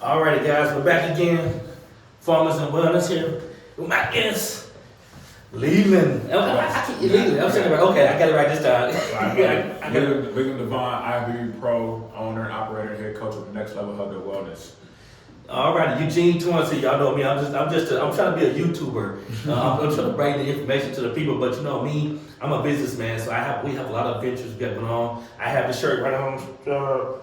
Alrighty, guys, we're back again. Farmers and Wellness here with my guest, Leland. I keep Leland. I'm saying it right. Okay, I got it right this time. I got it. Leland Devon, IB Pro, owner and operator, head coach of the Next Level Health and Wellness. Alrighty, Eugene Torrance, y'all know me. I'm trying to be a YouTuber. I'm trying to bring the information to the people, but you know me, I'm a businessman, so we have a lot of ventures going on. I have the shirt right on.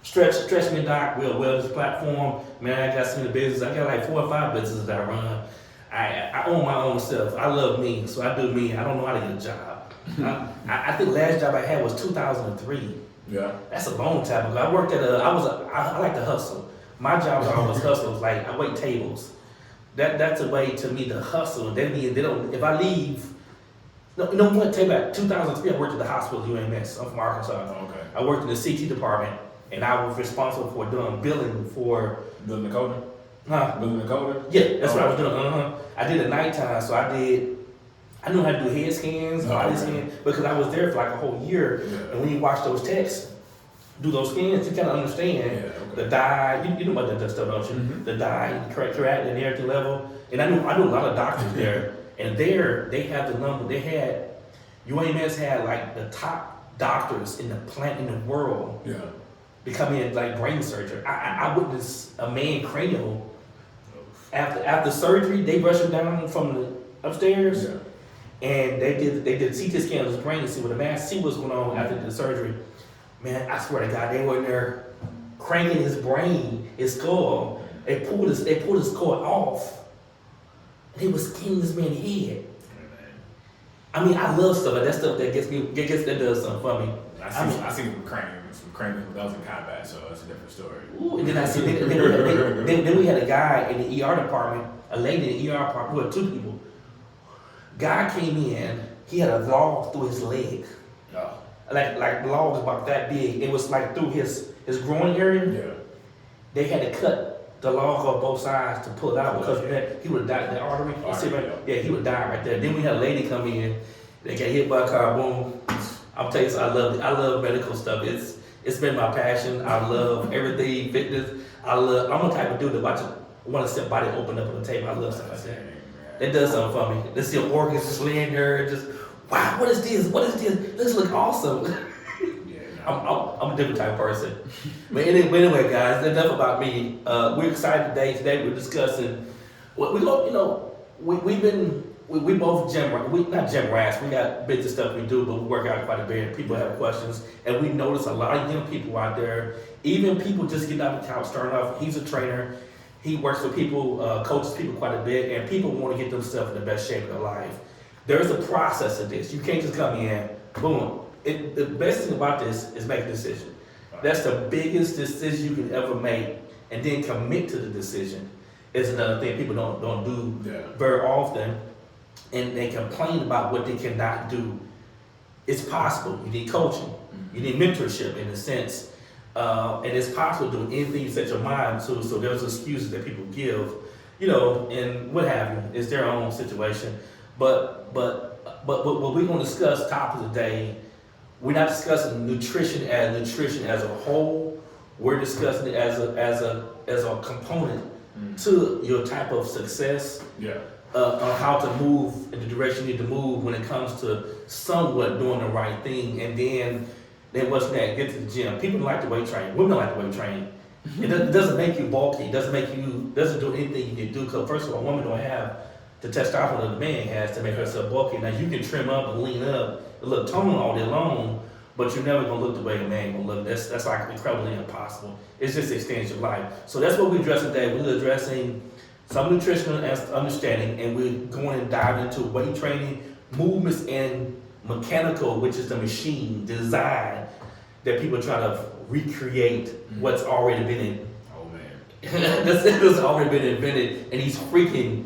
Stretch me, doc. We're a wellness platform. Man, I got some of the business. I got like 4 or 5 businesses that I run. I own my own self. I love me, so I do me. I don't know how to get a job. I think last job I had was 2003. Yeah. That's a long time ago. I worked at I like to hustle. My job was always hustles. Like I wait tables. That's a way to me to hustle. That means they don't. If I leave. No, you know what? Take back. 2003, I worked at the hospital, UMS. I'm from Arkansas. Oh, okay. I worked in the CT department. And I was responsible for doing billing for... Building the coding? Huh? Building the coding? Yeah, that's what I was doing. I did it nighttime, so I knew how to do head scans, body scans, because I was there for like a whole year. Yeah. And when you watch those texts, do those scans, you kind of understand the dye. You know about that stuff, don't you? Mm-hmm. The dye, the creatinine and everything level. And I knew a lot of doctors there. And there, they had the number. UAMS had like the top doctors in the world. Yeah. Becoming like brain surgery. I witnessed a man cranial after surgery. They rushed him down from the upstairs, and they did CT scan of his brain to see what the mass see what's going on after the surgery. Man, I swear to God, they were in there cranking his brain, his skull. They pulled his skull off, and they was skinning this man's head. I mean, I love stuff like that. Stuff that that does something for me. I see some cranking when I was in combat, so that's a different story. Ooh, and then I see then we had a guy in the ER department, a lady in the ER department, well, 2 people. Guy came in, he had a log through his leg. Oh. Like log about that big. It was like through his groin area. Yeah. They had to cut the log off both sides to pull it out because he would have died, the artery. Yeah, he would die right there. Then we had a lady come in, they got hit by a car, boom. I'll tell you something, I love medical stuff. It's been my passion. I love everything, fitness. I'm the type of dude that want to see a body open up on the table. I love stuff like that. That does something for me. Let's see your organs just laying there, just wow, what is this? What is this? This look awesome. I'm a different type of person. But anyway, guys, enough about me. We're excited today. Today we're discussing we both not gym rats. We got bits of stuff we do, but we work out quite a bit. People have questions, and we notice a lot of young people out there, even people just getting out the couch, starting off. He's a trainer. He works with people, coaches people quite a bit, and people want to get themselves in the best shape of their life. There's a process of this. You can't just come in, boom. The best thing about this is make a decision. That's the biggest decision you can ever make, and then commit to the decision. Is another thing people don't do very often. And they complain about what they cannot do. It's possible. You need coaching. You need mentorship in a sense. And it's possible to do anything you set your mind to. So there's excuses that people give, and what have you. It's their own situation. But what we're going to discuss topic today, we're not discussing nutrition as a whole. We're discussing it as a component to your type of success. Yeah. On how to move in the direction you need to move when it comes to somewhat doing the right thing, and then what's next? Get to the gym. People don't like to weight train. Women don't like to weight train. It doesn't make you bulky. It doesn't do anything you need to do. Because first of all, a woman don't have the testosterone that the man has to make herself bulky. Now you can trim up and lean up, and look tone all day long, but you're never gonna look the way a man gonna look. That's like incredibly impossible. It's just extends your life. So that's what we're addressing today. We're addressing some nutritional understanding, and we're going and diving into weight training, movements, and mechanical, which is the machine design that people try to recreate what's already been in. Oh man, that's already been invented, and these freaky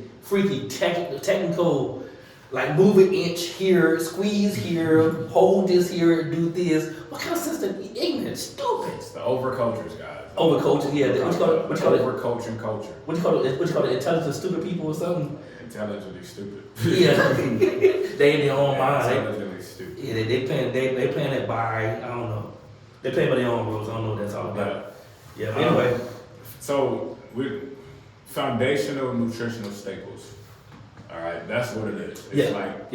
technical, like move an inch here, squeeze here, hold this here, do this. What kind of system? Ignorant, stupid. It's the overcultures, guys. Overcoaching, yeah. What you call it? Overcoaching culture. What you call it? Intelligent stupid people or something? Intelligently stupid. Yeah. They in their own mind. Intelligently stupid. Yeah, they playing it by, I don't know. They play by their own rules. I don't know what that's all about. Yeah, but anyway. So with foundational nutritional staples, all right, that's what it is. It's like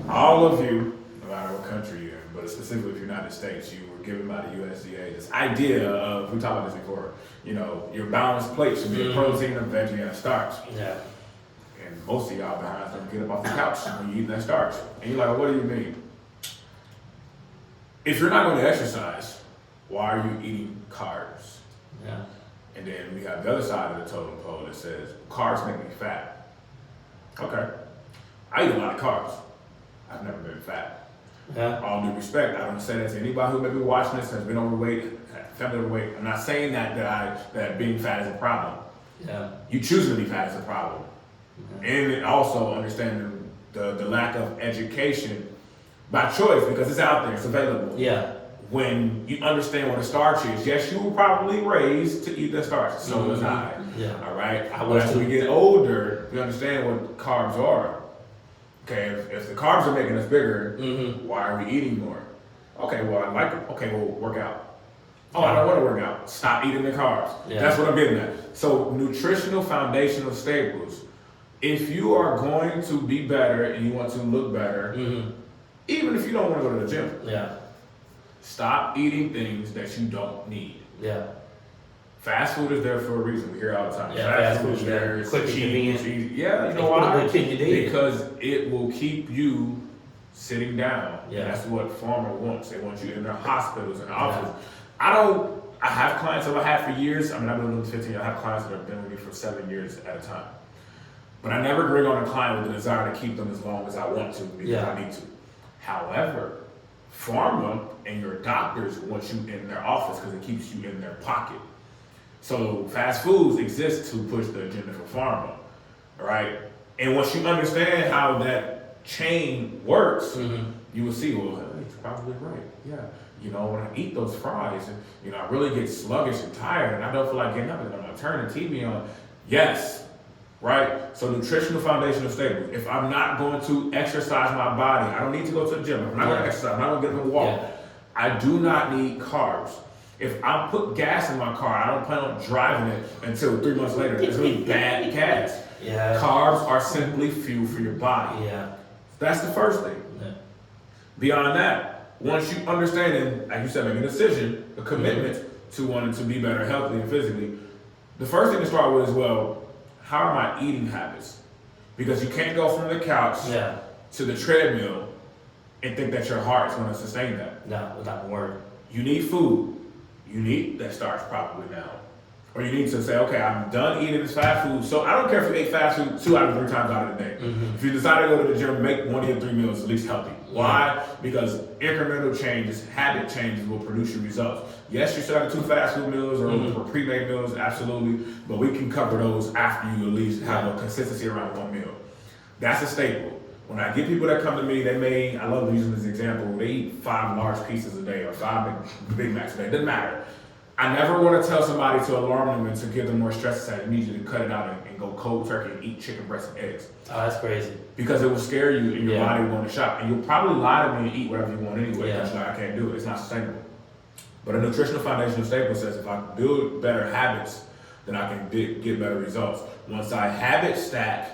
all of you, no matter what country you're in, but specifically the United States, you were given by the USDA this idea of, we talked about this before, you know, your balanced plate should be a protein, a veggie, and a starch. Yeah. And most of y'all behind don't get up off the couch when you eat that starch. And you're like, what do you mean? If you're not going to exercise, why are you eating carbs? Yeah. And then we have the other side of the totem pole that says, carbs make me fat. Okay. I eat a lot of carbs. I've never been fat. Yeah. All due respect, I don't say that to anybody who may be watching this has been overweight, family overweight. I'm not saying that being fat is a problem. Yeah. You choosing to be fat is a problem. And also understanding the lack of education by choice, because it's out there, it's available. Yeah. When you understand what a starch is, yes, you were probably raised to eat that starch. So was I. Yeah. All right. But as we get older, we understand what carbs are. Okay, if the carbs are making us bigger, why are we eating more? Okay, well, I like it. Okay, well, work out. Oh, I don't want to work out. Stop eating the carbs. Yeah. That's what I'm getting at. So, nutritional foundational staples. If you are going to be better and you want to look better, even if you don't want to go to the gym, stop eating things that you don't need. Yeah. Fast food is there for a reason. We hear it all the time. Yeah, fast food is there. It's Quick and cheap, convenient. easy. Yeah, you know Like, why? it'll keep you dead. Because it will keep you sitting down. Yeah. And that's what pharma wants. They want you in their hospitals and offices. I have clients that I've had for years. I mean, I've been doing 15 years. I have clients that have been with me for 7 years at a time. But I never bring on a client with the desire to keep them as long as I want to because I need to. However, pharma and your doctors want you in their office because it keeps you in their pocket. So fast foods exist to push the agenda for pharma, all right? And once you understand how that chain works, you will see, well, he's probably right, yeah. You know, when I eat those fries, and, you know, I really get sluggish and tired, and I don't feel like getting up, and I'm gonna turn the TV on. Yes, right? So nutritional foundational staples. If I'm not going to exercise my body, I don't need to go to the gym. If I'm not gonna exercise, I'm not gonna get up and walk. Yeah. I do not need carbs. If I put gas in my car, I don't plan on driving it until 3 months later. It's gonna be bad gas. Yeah. Carbs are simply fuel for your body. Yeah. That's the first thing. Yeah. Beyond that, once you understand and, like you said, make a decision, a commitment to wanting to be better healthily and physically, the first thing to start with is, well, how are my eating habits? Because you can't go from the couch to the treadmill and think that your heart is gonna sustain that. No, it's not gonna work. You need food. You need that starch probably now. Or you need to say, okay, I'm done eating this fast food. So I don't care if you ate fast food 2 out of 3 times out of the day. If you decide to go to the gym, make 1 of your 3 meals at least healthy. Why? Because incremental changes, habit changes will produce your results. Yes, you still have 2 fast food meals or pre-made meals, absolutely. But we can cover those after you at least have a consistency around 1 meal. That's a staple. When I get people that come to me, I love using this example, they eat 5 large pieces a day or 5 Big Macs a day. It doesn't matter. I never want to tell somebody to alarm them and to give them more stress that I need you to cut it out and go cold turkey and eat chicken breast and eggs. Oh, that's crazy. Because it will scare you and your body will want to shop. And you'll probably lie to me and eat whatever you want anyway because you're like, I can't do it. It's not sustainable. But a nutritional foundational staple says if I build better habits, then I can get better results. Once I habit stack,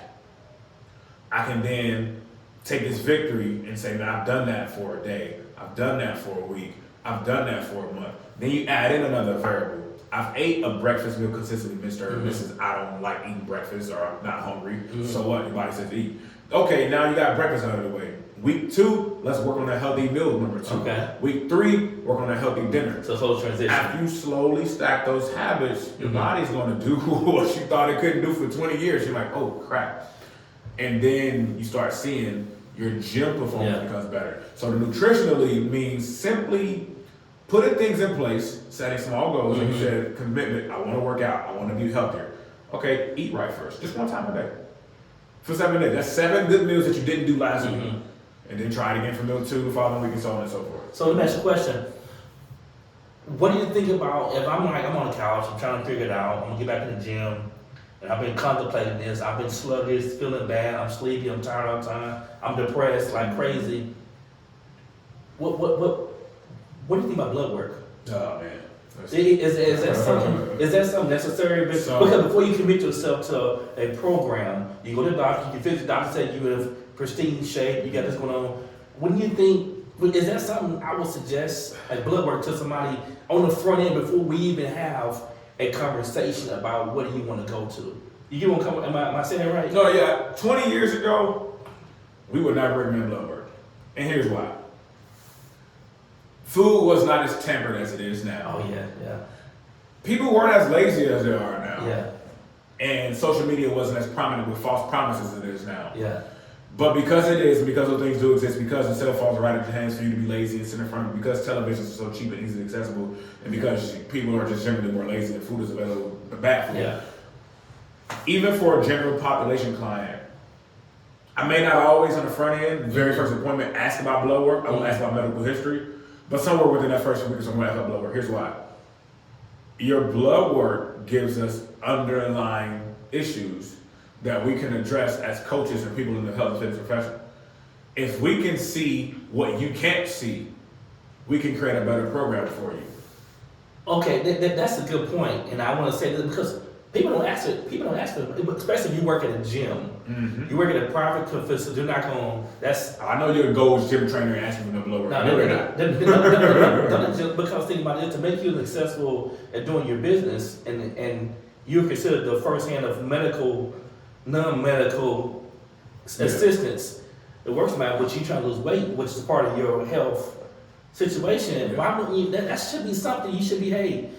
I can then take this victory and say, man, I've done that for a day. I've done that for a week. I've done that for a month. Then you add in another variable. I've ate a breakfast meal consistently, Mr. or Mrs. I don't like eating breakfast or I'm not hungry. So what? Your body says eat. Okay, now you got breakfast out of the way. Week 2, let's work on that healthy meal number 2. Okay. Week 3, work on that healthy dinner. So whole transition. After you slowly stack those habits, your body's gonna do what you thought it couldn't do for 20 years. You're like, oh crap. And then you start seeing your gym performance becomes better. So the nutritionally means simply putting things in place, setting small goals, like you said, commitment. I want to work out. I want to be healthier. Okay, eat right first. Just 1 time a day. For 7 days. That's 7 good meals that you didn't do last week. And then try it again for meal 2 the following week and so on and so forth. So let me ask you a question. What do you think about if I'm on the couch, I'm trying to figure it out, I'm gonna get back in the gym, and I've been contemplating this, I've been sluggish, feeling bad, I'm sleepy, I'm tired all the time, I'm depressed like crazy. What do you think about blood work? Oh man, Is that something necessary? Because before you commit yourself to a program, you go to the doctor, you visit the doctor, say you have pristine shape, you got this going on. When you think, is that something I would suggest, like blood work, to somebody on the front end before we even have a conversation about what do you want to go to? You get what I'm coming? Am I saying that right? No, yeah. 20 years ago, we would never recommend blood work, and here's why. Food was not as tempered as it is now. Oh yeah. People weren't as lazy as they are now. Yeah. And social media wasn't as prominent with false promises as it is now. Yeah. But because it is, and because those things do exist, because the cell phones are right at your hands for you to be lazy and sit in front of you, because televisions are so cheap and easily accessible, and because people are just generally more lazy and food is available, the bad food. Yeah. Even for a general population client, I may not always on the front end, the very first appointment, ask about blood work. I won't ask about medical history, but somewhere within that first week, I'm going to ask about blood work. Here's why. Your blood work gives us underlying issues that we can address as coaches and people in the health and fitness profession. If we can see what you can't see, we can create a better program for you. Okay, that's a good point, and I want to say this because people don't ask it. People don't ask it, especially if you work at a gym. Mm-hmm. You work at a private facility. They're not going. That's. I know you're a Gold's gym trainer and asking for no blood work. No, they're not. Because think about it, to make you successful at doing your business, and you're considered the first hand of medical, non-medical assistance. The works matter, but you trying to lose weight, which is part of your health situation. Why wouldn't you? That should be something you should be. Hey,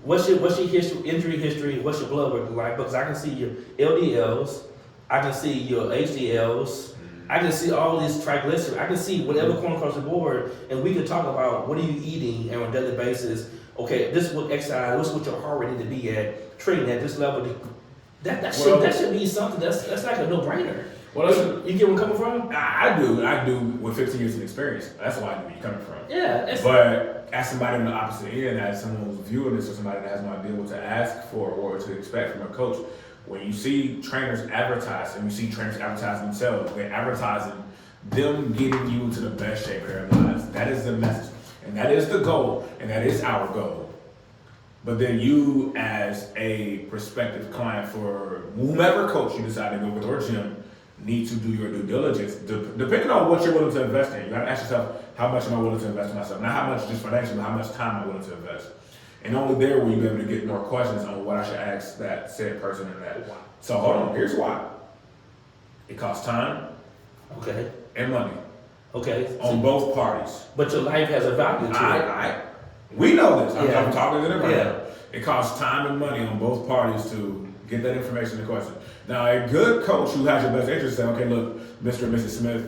what's your history, injury history? What's your blood work like? Because I can see your LDLs, I can see your HDLs. I can see all these triglycerides. I can see whatever going across the board, and we can talk about what are you eating on a daily basis. Okay, this is what exercise. This is what your heart rate need to be at. Training at this level. That should be something that's like a no-brainer. Well, you get where I'm coming from? I do with 15 years of experience. That's why I know where you're coming from. Yeah. But as somebody on the opposite end, as someone who's viewing this, or somebody that has no idea what to ask for or to expect from a coach, when you see trainers advertise, and you see trainers advertise themselves, they're advertising them getting you into the best shape of their lives. That is the message. And that is the goal, and that is our goal. But then you, as a prospective client for whomever coach you decide to go with or gym, need to do your due diligence. Depending on what you're willing to invest in, you gotta ask yourself, how much am I willing to invest in myself? Not how much just financially, but how much time am I willing to invest? And only there will you be able to get more questions on what I should ask that said person and that. So hold on, here's why. It costs time. Okay. And money. Okay. On both parties. But your life has a value to it. We know this. I'm talking to them right now. now. It costs time and money on both parties to get that information in question. Now, a good coach who has your best interest says, okay, look, Mr. and Mrs. Smith,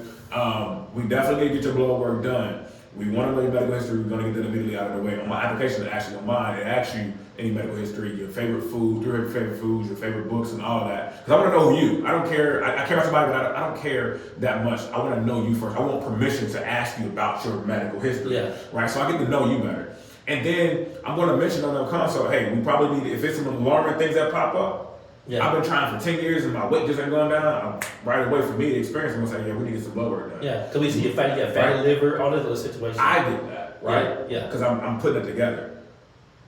we definitely need to get your blood work done. We want to know your medical history. We're going to get that immediately out of the way. On my application, it actually on mine, it asks you any medical history, your favorite food, your favorite foods, your favorite books, and all of that. Because I want to know you. I don't care. I care about somebody, but I don't care that much. I want to know you first. I want permission to ask you about your medical history. Yeah. Right? So I get to know you better. And then I'm going to mention on the console, hey, we probably need, if it's some alarming things that pop up, I've been trying for 10 years and my weight just ain't going down. Right away for me, the experience, I'm going to say, yeah, we need to get some blood work done. Yeah, because we see you got fatty liver, all those other situations. I did that, right? Yeah. Because I'm putting it together.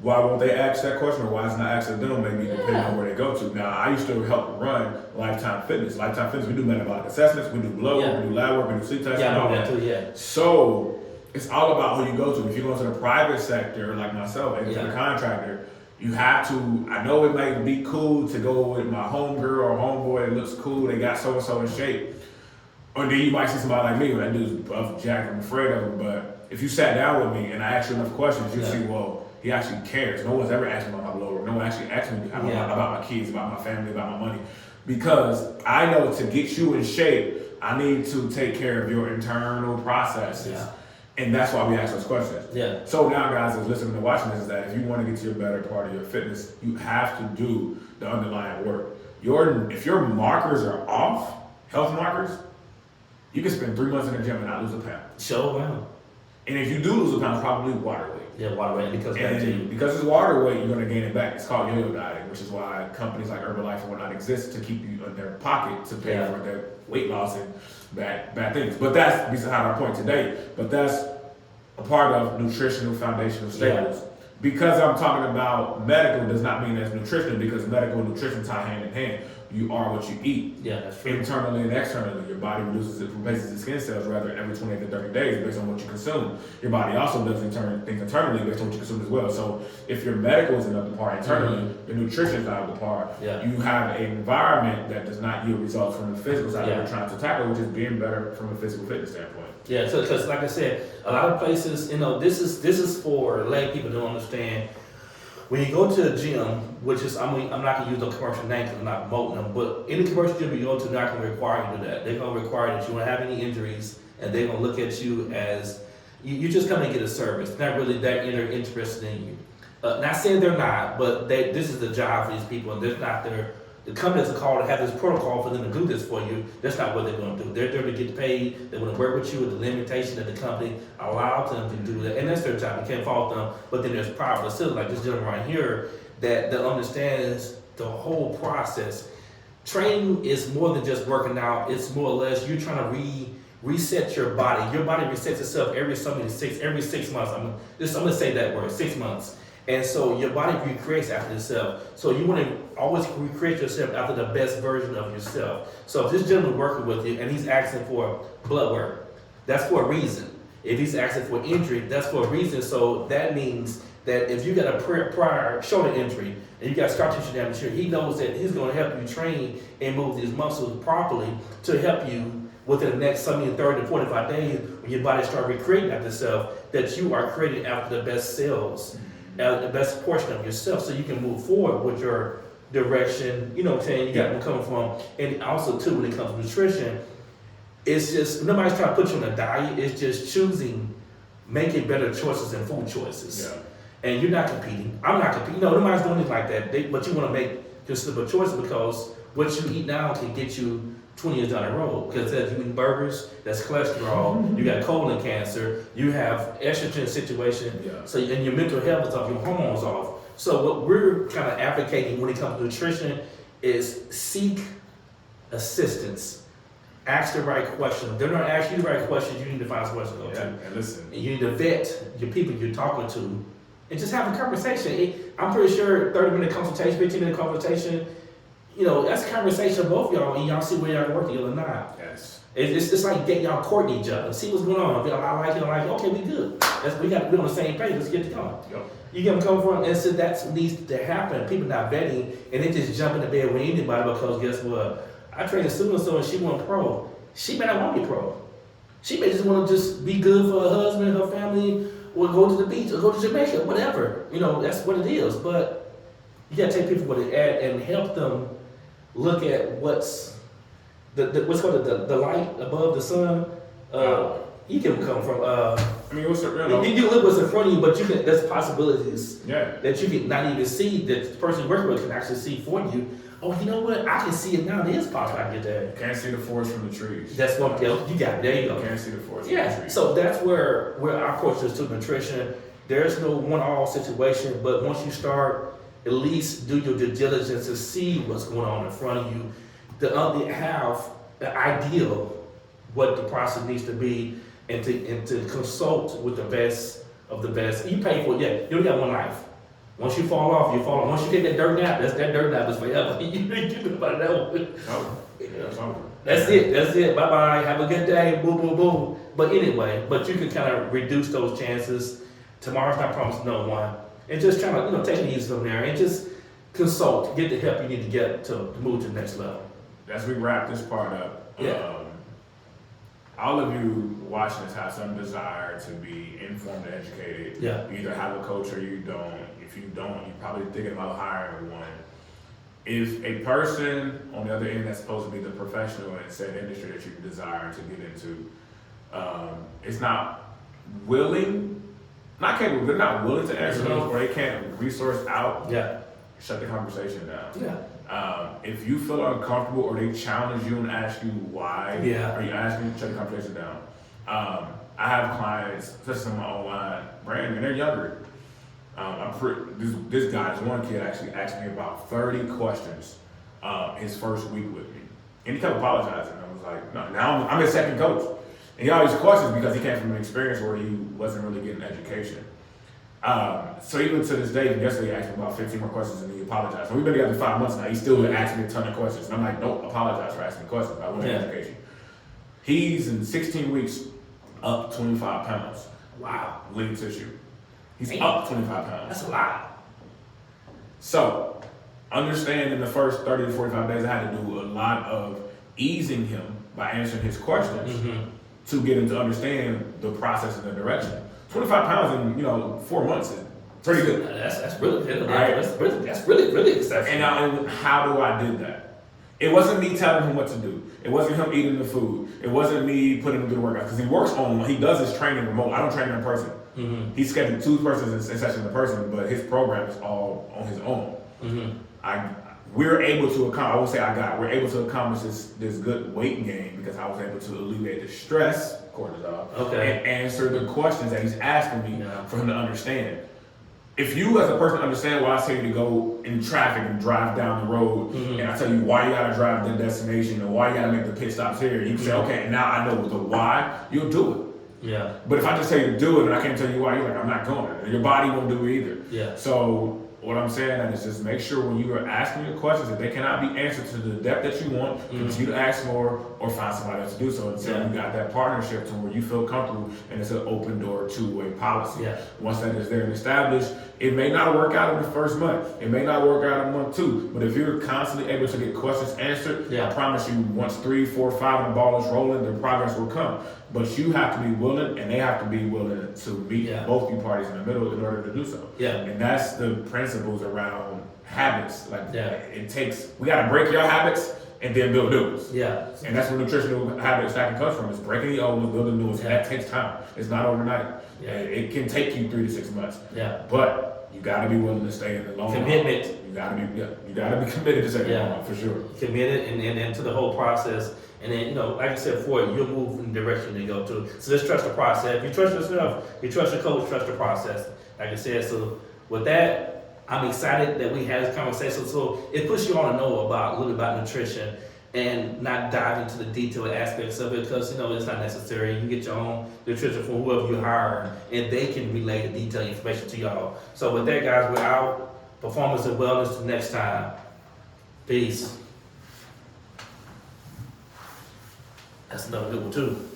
Why won't they ask that question, or why is it not asked of them, maybe depending on where they go to? Now, I used to help run Lifetime Fitness. Lifetime Fitness, we do metabolic assessments, we do blood work, we do lab work, we do sleep tests, and all that. Too, So, it's all about who you go to. If you go into the private sector, like myself, and to the contractor, you have to, I know it might be cool to go with my homegirl or homeboy that looks cool, they got so-and-so in shape. Or then you might see somebody like me, that dude's buff jack, I'm afraid of him, but if you sat down with me and I asked you enough questions, you'll see, well, he actually cares. No one's ever asked me about my blood work. No one actually asked me about my kids, about my family, about my money. Because I know to get you in shape, I need to take care of your internal processes. Yeah. And that's why we ask those questions. Yeah. So now, guys, that's listening and watching this, is that if you want to get to your better part of your fitness, you have to do the underlying work. If your markers are off, health markers, you can spend 3 months in the gym and not lose a pound. Sure, wow. And if you do lose a pound, it's probably water weight. Yeah, water weight, because it's water weight, you're going to gain it back. It's called yo-yo dieting, which is why companies like Herbalife and whatnot exist, to keep you in their pocket to pay for their weight loss and bad things. But that's beside our point today. But that's a part of nutritional foundational staples because I'm talking about medical does not mean that's nutrition, because medical and nutrition tie hand in hand. You are what you eat. Yeah, that's true. Internally and externally, your body replaces its skin cells rather every 28 to 30 days based on what you consume. Your body also does things internally based on what you consume as well. So if your medical isn't up to par internally, your nutrition is not up to par. Yeah. You have an environment that does not yield results from the physical side that Yeah. we're trying to tackle, which is being better from a physical fitness standpoint. Yeah, so because like I said, a lot of places, this is for lay people to understand. When you go to a gym, which is, I'm not gonna use no commercial name because I'm not promoting them, but any commercial gym you go to, they're not gonna require you to do that. They're gonna require that you won't have any injuries, and they're gonna look at you as you just come and get a service. Not really that interested in you. Not saying they're not, but this is the job for these people, and they're not the company doesn't call to have this protocol for them to do this for you. That's not what they're going to do. They're there to get paid. They want to work with you with the limitation that the company allows them to do that. And that's their job. You can't fault them. But then there's private facilities like this gentleman right here that understands the whole process. Training is more than just working out. It's more or less you're trying to reset your body. Your body resets itself every 6 months. I'm going to say that word, 6 months. And so your body recreates after itself. So you want to always recreate yourself after the best version of yourself. So if this gentleman working with you and he's asking for blood work, that's for a reason. If he's asking for injury, that's for a reason. So that means that if you got a prior shoulder injury and you got scar tissue damage here, he knows that he's going to help you train and move these muscles properly to help you within the next 30 to 45 days when your body starts recreating after itself, that you are creating after the best cells. The best portion of yourself, so you can move forward with your direction, you know what I'm saying, you got where coming from. And also too, when it comes to nutrition, it's just, nobody's trying to put you on a diet, it's just making better choices and food choices. Yeah. And you're not competing, I'm not competing, nobody's doing it like that, but you want to make just a choice because what you eat now can get you 20 years down the road, because as you eat burgers, that's cholesterol, you got colon cancer, you have estrogen situation, so and your mental health is off, your hormones off. So what we're kind of advocating when it comes to nutrition is seek assistance. Ask the right questions. If they're not asking you the right questions, you need to find some questions to go to. And listen. And you need to vet your people you're talking to and just have a conversation. I'm pretty sure 30-minute consultation, 15-minute conversation, that's a conversation of both y'all, and y'all see where y'all can work together or not. Yes. It's like getting y'all courting each other. See what's going on. If y'all I like it, okay, we good. We're on the same page. Let's get it going. Yep. You get them coming from, and so that's what needs to happen. People not vetting, and they just jump into bed with anybody because guess what? I trained a student so and she went pro. She may not want to be pro. She may just want to just be good for her husband, her family, or go to the beach, or go to Jamaica, whatever. That's what it is. But you gotta take people where they're at and help them look at what's called the light above the sun. You can come from. What's the you look what's in front of you, but there's possibilities that you can not even see, that the person you're working with can actually see for you. Oh, you know what? I can see it now. It is possible I can get there. You can't see the forest from the trees. That's what you got. There you go. You can't see the forest from the trees. So that's where our approach is to nutrition. There's no one-all situation, but once you start, at least do your due diligence to see what's going on in front of you, to have the ideal what the process needs to be, and to consult with the best of the best. You pay for it. You only got one life. Once you fall off, you fall off. Once you take that dirt nap, that dirt nap is forever. You ain't getting about that one. That's over. That's it. Bye-bye. Have a good day. Boom, boom, boom. But anyway, you can kind of reduce those chances. Tomorrow's not promised no one. And just try to, take it easy from there and just consult, get the help you need to get to move to the next level. As we wrap this part up, all of you watching this have some desire to be informed and educated. Yeah. You either have a coach or you don't. If you don't, you're probably thinking about hiring one. If a person on the other end that's supposed to be the professional in said industry that you desire to get into, is not willing, not capable, they're not willing to answer those, or they can't resource out, shut the conversation down. Yeah. If you feel uncomfortable or they challenge you and ask you why, are you asking to shut the conversation down? I have clients, especially in my online brand, and they're younger. This one kid actually asked me about 30 questions his first week with me. And he kept apologizing. I was like, no, now I'm his second coach. And he had all these questions because he came from an experience where he wasn't really getting education. So even to this day, yesterday he asked me about 15 more questions and he apologized. And we've been together 5 months now. He still asking me a ton of questions. And I'm like, don't apologize for asking me questions. I want education. He's in 16 weeks up 25 pounds. Wow. Lean tissue. He's up 25 pounds. That's a lot. So understand in the first 30 to 45 days, I had to do a lot of easing him by answering his questions to get him to understand the process and the direction. 25 pounds in 4 months is pretty good. That's really good. Right? That's really exceptional. And how do I did that? It wasn't me telling him what to do. It wasn't him eating the food. It wasn't me putting him through the workout because he does his training remote. I don't train him in person. He's scheduled 2 persons in session in person, but his program is all on his own. We're able to accomplish. We're able to accomplish this good weight gain because I was able to alleviate the stress, cortisol, and answer the questions that he's asking me for him to understand. If you as a person understand why I tell you to go in traffic and drive down the road, and I tell you why you gotta drive to the destination and why you gotta make the pit stops here, you can say, okay, now I know the why, you'll do it. Yeah. But if I just tell you to do it and I can't tell you why, you're like, I'm not going. And your body won't do it either. Yeah. So what I'm saying is just make sure when you are asking your questions that they cannot be answered to the depth that you want, continue to ask more or find somebody else to do so until you got that partnership to where you feel comfortable and it's an open door two-way policy. Yeah. Once that is there and established, it may not work out in the first month. It may not work out in month 2. But if you're constantly able to get questions answered, I promise you once 3, 4, 5 and the ball is rolling, the progress will come. But you have to be willing and they have to be willing to meet both you parties in the middle in order to do so. Yeah. And that's the principles around habits. We gotta break your habits and then build new ones. Yeah. And that's where nutritional habit stacking comes from. It's breaking the old ones, building new ones, and that takes time. It's not overnight. Yeah. It can take you 3 to 6 months. Yeah. But you gotta be willing to stay in the long run. Commitment. You gotta be committed to stay in the long run, for sure. Committed and to the whole process. And then, like I said before, you'll move in the direction you go to. So just trust the process. If you trust yourself, you trust your coach, trust the process. Like I said, so with that, I'm excited that we had this conversation. So it puts you on to know a little bit about nutrition and not dive into the detailed aspects of it because, it's not necessary. You can get your own nutrition from whoever you hire and they can relay the detailed information to y'all. So with that, guys, we're out. Performance and wellness till next time. Peace. That's another good one too.